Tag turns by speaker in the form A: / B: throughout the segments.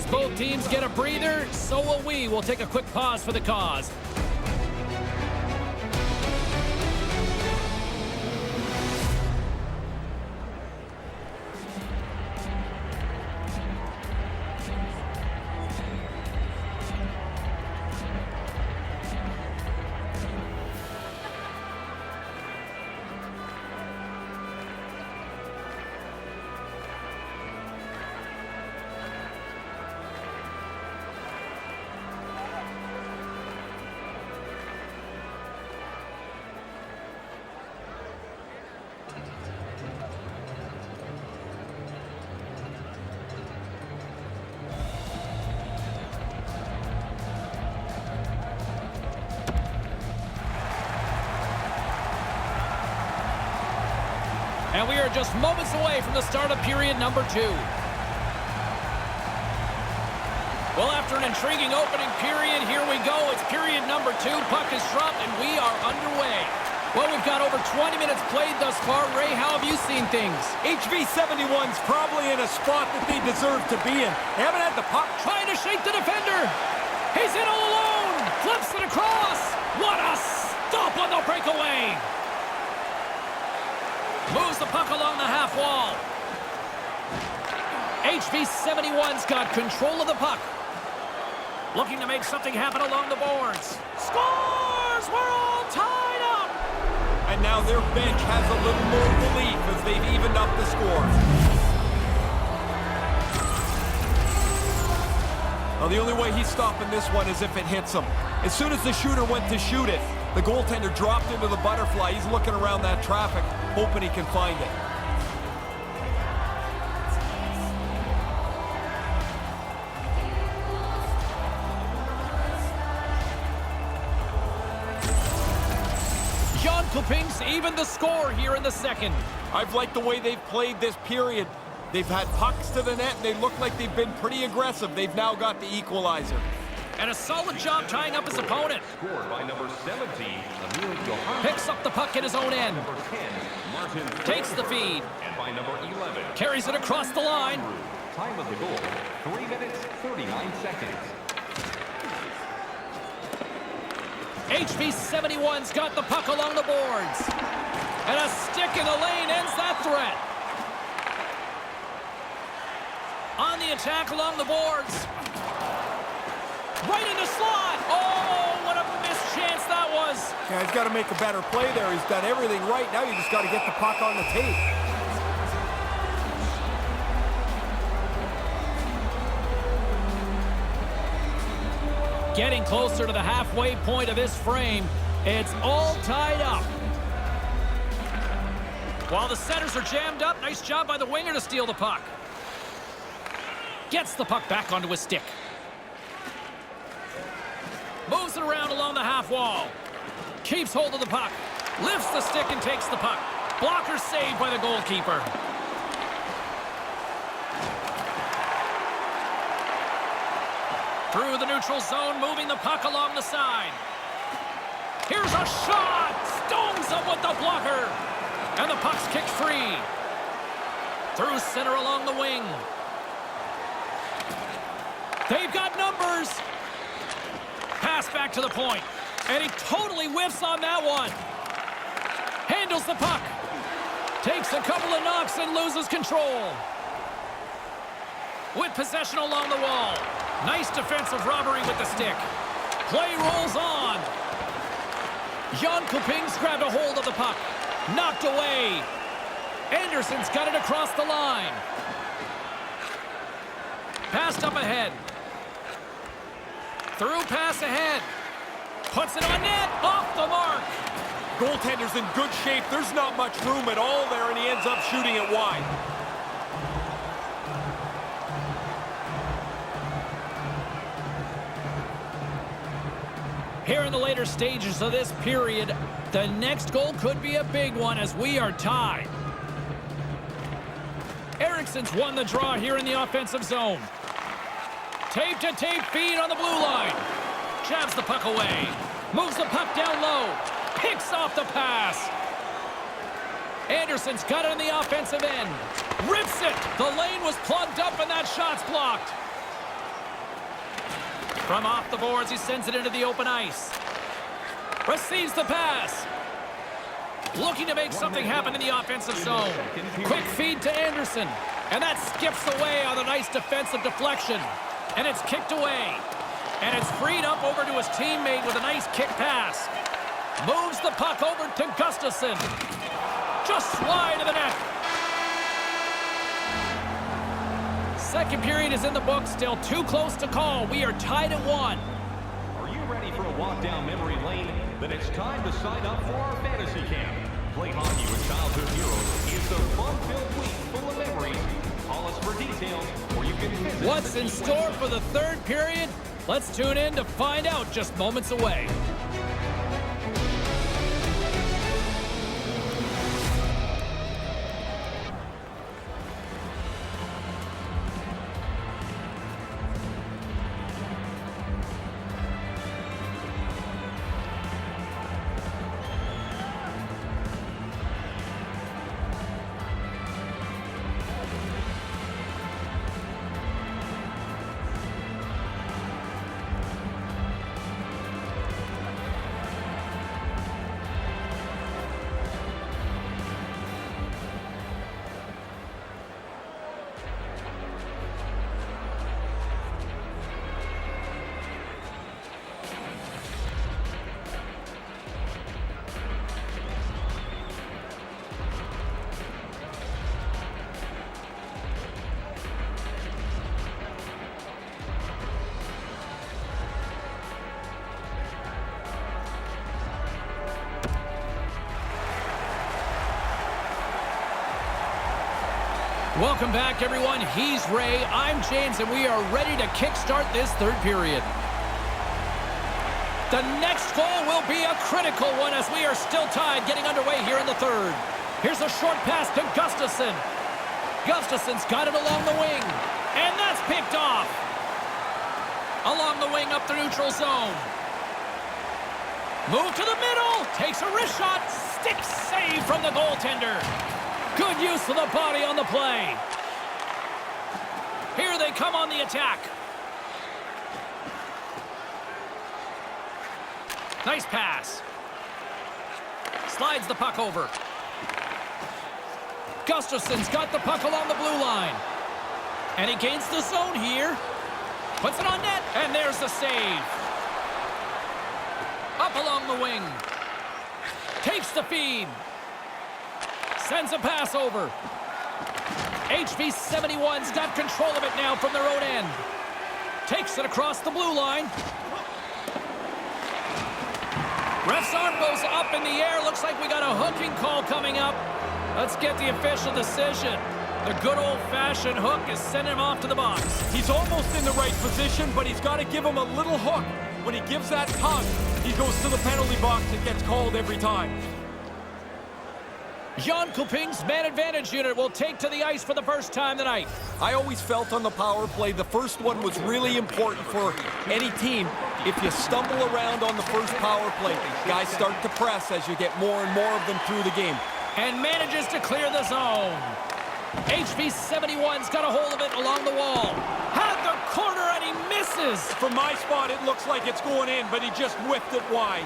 A: As both teams get a breather, so will we. We'll take a quick pause for the cause. And we are just moments away from the start of period number 2. Well, after an intriguing opening period, here we go. It's period number 2. Puck is dropped, and we are underway. Well, we've got over 20 minutes played thus far. Ray, how have you seen things?
B: HV71's probably in a spot that they deserve to be in. They haven't had the puck.
A: Trying to shake the defender. He's in all alone. Flips it across. What a stop on the breakaway. Moves the puck along the half wall. HV71's got control of the puck. Looking to make something happen along the boards. Scores! We're all tied up!
B: And now their bench has a little more relief as they've evened up the score. Now the only way he's stopping this one is if it hits him. As soon as the shooter went to shoot it, the goaltender dropped into the butterfly. He's looking around that traffic, hoping he can find it.
A: Kupings even the score here in the second.
B: I've liked the way they've played this period. They've had pucks to the net, and they look like they've been pretty aggressive. They've now got the equalizer.
A: And a solid job tying up his opponent.
C: Scored by number 17,
A: picks up the puck at his own end.
C: Number 10, Martin
A: takes the feed.
C: And by number 11,
A: carries it across the line.
C: Time of the goal, 3 minutes, 39 seconds.
A: HV71's got the puck along the boards. And a stick in the lane ends that threat. On the attack along the boards. Right in the slot. Oh, what a missed chance that was.
B: Yeah, he's got to make a better play there. He's done everything right. Now you just got to get the puck on the tape.
A: Getting closer to the halfway point of this frame. It's all tied up. While the centers are jammed up, nice job by the winger to steal the puck. Gets the puck back onto his stick. Moves it around along the half wall. Keeps hold of the puck. Lifts the stick and takes the puck. Blocker saved by the goalkeeper. Through the neutral zone, moving the puck along the side. Here's a shot! Stones up with the blocker! And the puck's kicked free. Through center along the wing. They've got numbers! Pass back to the point. And he totally whiffs on that one. Handles the puck. Takes a couple of knocks and loses control. With possession along the wall. Nice defensive robbery with the stick. Play rolls on. Jan Kupings grabbed a hold of the puck. Knocked away. Anderson's got it across the line. Passed up ahead. Through pass ahead. Puts it on net. Off the mark.
B: Goaltender's in good shape. There's not much room at all there, and he ends up shooting it wide.
A: Here in the later stages of this period, the next goal could be a big one as we are tied. Eriksson's won the draw here in the offensive zone. Tape-to-tape feed on the blue line. Jabs the puck away. Moves the puck down low. Picks off the pass. Anderson's got it on the offensive end. Rips it. The lane was plugged up and that shot's blocked. From off the boards, he sends it into the open ice. Receives the pass. Looking to make something happen in the offensive zone. Quick feed to Anderson. And that skips away on a nice defensive deflection. And it's kicked away. And it's freed up over to his teammate with a nice kick pass. Moves the puck over to Gustafsson. Just wide of the net. Second period is in the books. Still too close to call. We are tied at 1.
C: Are you ready for a walk down memory lane? Then it's time to sign up for our fantasy camp. Play hockey with childhood heroes is a fun-filled week full of memories. Call us for details, or you can visit.
A: What's in store for the third period? Let's tune in to find out just moments away. Welcome back, everyone. He's Ray, I'm James, and we are ready to kickstart this third period. The next goal will be a critical one as we are still tied, getting underway here in the third. Here's a short pass to Gustafsson. Gustafsson's got it along the wing, and that's picked off. Along the wing up the neutral zone. Move to the middle, takes a wrist shot, stick save from the goaltender. Good use of the body on the play. Here they come on the attack. Nice pass. Slides the puck over. Gustafsson's got the puck along the blue line. And he gains the zone here. Puts it on net, and there's the save. Up along the wing. Takes the feed. Sends a pass over. HV71's got control of it now from their own end. Takes it across the blue line. Ref's arm goes up in the air. Looks like we got a hooking call coming up. Let's get the official decision. The good old-fashioned hook is sending him off to the box.
B: He's almost in the right position, but he's got to give him a little hook. When he gives that tug, he goes to the penalty box and gets called every time.
A: Jan Kuping's man advantage unit will take to the ice for the first time tonight.
B: I always felt on the power play, the first one was really important for any team. If you stumble around on the first power play, guys start to press as you get more and more of them through the game.
A: And manages to clear the zone. HV71's got a hold of it along the wall. Had the corner and he misses.
B: From my spot, it looks like it's going in, but he just whipped it wide.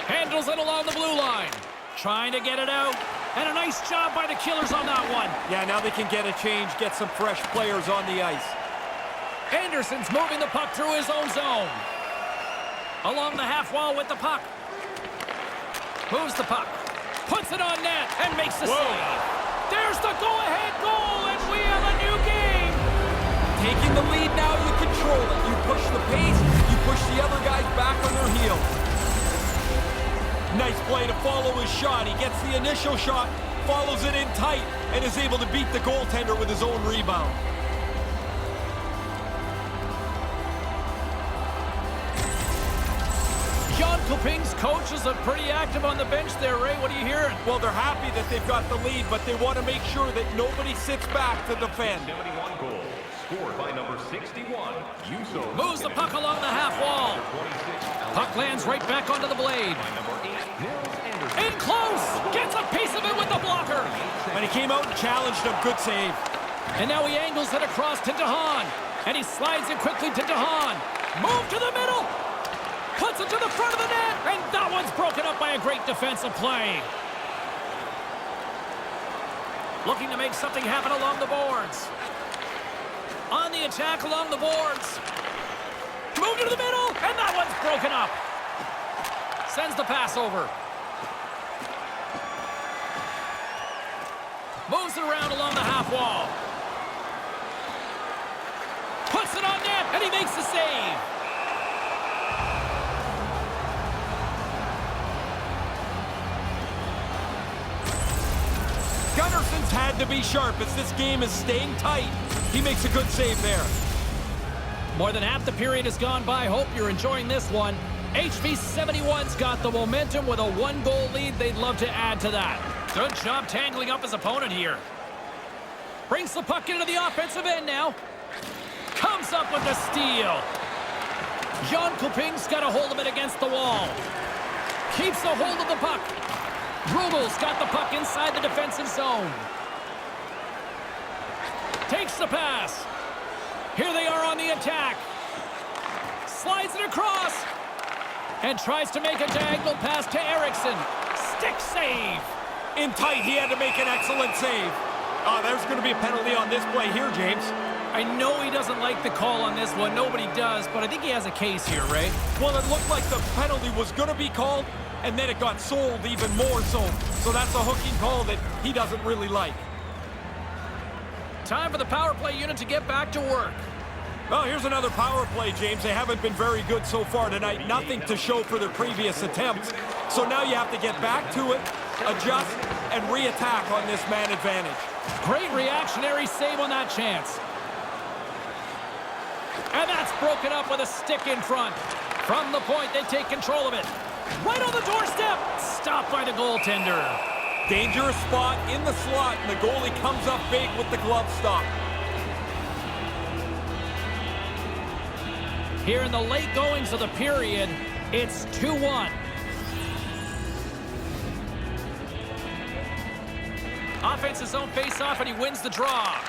A: Handles it along the blue line. Trying to get it out. And a nice job by the Killers on that one.
B: Yeah, now they can get a change, get some fresh players on the ice.
A: Anderson's moving the puck through his own zone. Along the half wall with the puck. Moves the puck. Puts it on net and makes the save. There's the go-ahead goal, and we have a new game.
B: Taking the lead now, you control it. You push the pace, you push the other guys back on their heels. Nice play to follow his shot. He gets the initial shot, follows it in tight, and is able to beat the goaltender with his own rebound.
A: Jan Kuping's coaches are pretty active on the bench there, Ray. What are you hearing?
B: Well, they're happy that they've got the lead, but they want to make sure that nobody sits back to defend.
C: 71 goals, scored by number 61, Yuso.
A: Moves the puck along the half wall. Puck lands right back onto the blade. In close! Gets a piece of it with the blocker!
B: And he came out and challenged him. Good save.
A: And now he angles it across to DeHaan. And he slides it quickly to DeHaan. Move to the middle. Puts it to the front of the net. And that one's broken up by a great defensive play. Looking to make something happen along the boards. On the attack along the boards. Moved to the middle. And that one's broken up. Sends the pass over. Moves it around along the half wall. Puts it on net, and he makes the save.
B: Gunnarson's had to be sharp as this game is staying tight. He makes a good save there.
A: More than half the period has gone by. Hope you're enjoying this one. HV71's got the momentum with a 1-goal lead. They'd love to add to that. Good job tangling up his opponent here. Brings the puck into the offensive end now. Comes up with the steal. Jönköping's got a hold of it against the wall. Keeps a hold of the puck. Rögle's got the puck inside the defensive zone. Takes the pass. Here they are on the attack. Slides it across. And tries to make a diagonal pass to Eriksson. Stick save.
B: In tight, he had to make an excellent save. There's going to be a penalty on this play here, James.
A: I know he doesn't like the call on this one. Nobody does, but I think he has a case here, Ray.
B: Well, it looked like the penalty was going to be called, and then it got sold even more so. So that's a hooking call that he doesn't really like.
A: Time for the power play unit to get back to work.
B: Well, here's another power play, James. They haven't been very good so far tonight. Nothing to show for their previous attempts. So now you have to get back to it, adjust, and re-attack on this man advantage.
A: Great reactionary save on that chance. And that's broken up with a stick in front. From the point, they take control of it. Right on the doorstep. Stopped by the goaltender.
B: Dangerous spot in the slot, and the goalie comes up big with the glove stop.
A: Here in the late goings of the period, it's 2-1. Offensive zone face-off, and he wins the draw.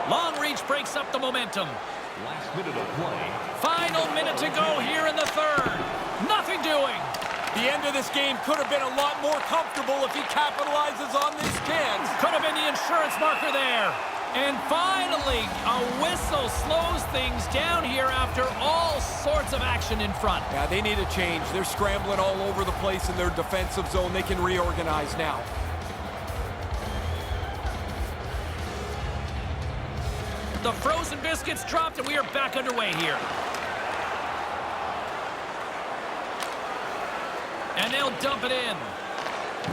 A: Long reach breaks up the momentum.
C: Last minute of play.
A: Final minute to go here in the third. Nothing doing.
B: The end of this game could have been a lot more comfortable if he capitalizes on this chance.
A: Could have been the insurance marker there. And finally, a whistle slows things down here after all sorts of action in front.
B: Yeah, they need a change. They're scrambling all over the place in their defensive zone. They can reorganize now.
A: The frozen biscuits dropped, and we are back underway here. And they'll dump it in.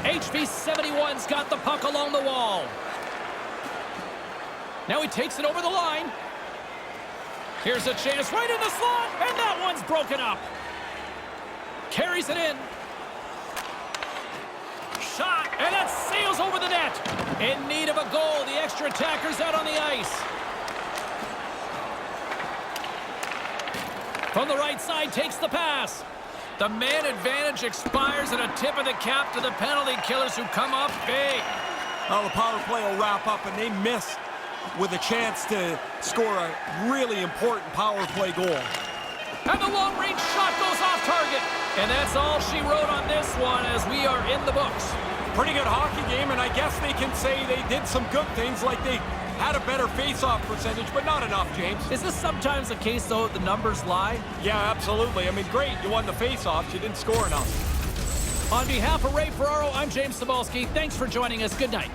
A: HV71's got the puck along the wall. Now he takes it over the line. Here's a chance right in the slot, and that one's broken up. Carries it in. Shot, and that sails over the net. In need of a goal, the extra attacker's out on the ice. From the right side, takes the pass. The man advantage expires, and a tip of the cap to the penalty killers who come up big.
B: Well, the power play will wrap up, and they miss with a chance to score a really important power play goal.
A: And the long-range shot goes off target. And that's all she wrote on this one as we are in the books.
B: Pretty good hockey game, and I guess they can say they did some good things, like they had a better face-off percentage, but not enough, James.
A: Is this sometimes the case, though, the numbers lie?
B: Yeah, absolutely. I mean, great, you won the face-offs, you didn't score enough.
A: On behalf of Ray Ferraro, I'm James Cybulski. Thanks for joining us. Good night.